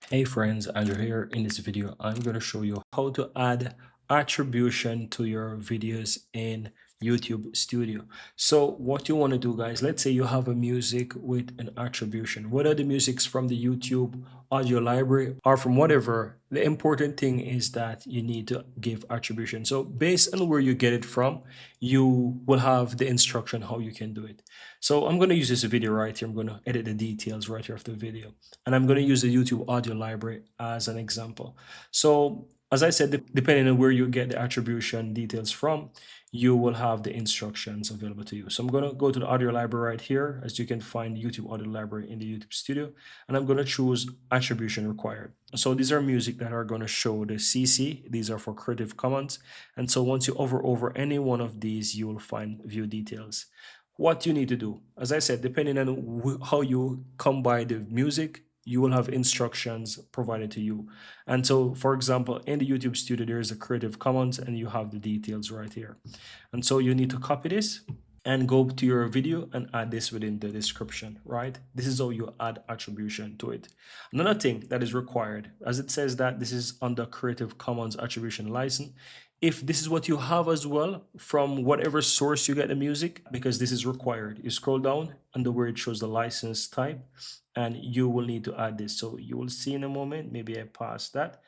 Hey friends, Andrew here. In this video, I'm going to show you how to add attribution to your videos in YouTube Studio. So what you want to do, guys, let's say you have a music with an attribution, whether the music's from the YouTube audio library or from whatever. The important thing is that you need to give attribution. So based on where you get it from, you will have the instruction how you can do it. So I'm going to use this video right here. I'm going to edit the details right here of the video. And I'm going to use the YouTube audio library as an example. So as I said, depending on where you get the attribution details from, you will have the instructions available to you. So I'm going to go to the audio library right here. As you can find YouTube audio library in the YouTube studio, and I'm going to choose attribution required. So these are music that are going to show the CC. These are for Creative Commons. And so once you hover over any one of these, you will find view details. What you need to do, as I said, depending on how you come by the music, you will have instructions provided to you. And so, for example, in the YouTube studio, there is a Creative Commons and you have the details right here. And so you need to copy this and go to your video and add this within the description, right? This is how you add attribution to it. Another thing that is required, as it says that this is under Creative Commons attribution license, if this is what you have as well from whatever source you get the music, because this is required, you scroll down under where it shows the license type and you will need to add this. So you will see in a moment, maybe I passed that,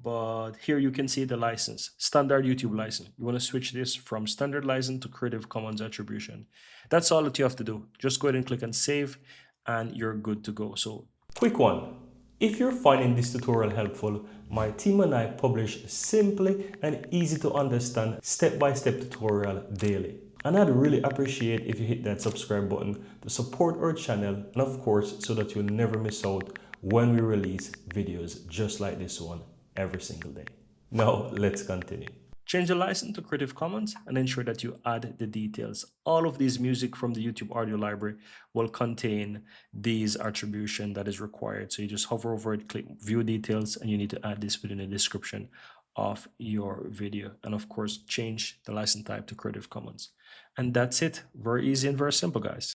but here you can see the license, standard YouTube license. You want to switch this from standard license to Creative Commons attribution. That's all that you have to do. Just go ahead and click on save and you're good to go. So quick one. If you're finding this tutorial helpful, my team and I publish simply and easy to understand step-by-step tutorial daily. And I'd really appreciate if you hit that subscribe button to support our channel and of course so that you'll never miss out when we release videos just like this one every single day. Now let's continue. Change the license to Creative Commons and ensure that you add the details. All of these music from the YouTube audio library will contain these attribution that is required. So you just hover over it, click view details, and you need to add this within the description of your video. And of course, change the license type to Creative Commons. And that's it. Very easy and very simple, guys.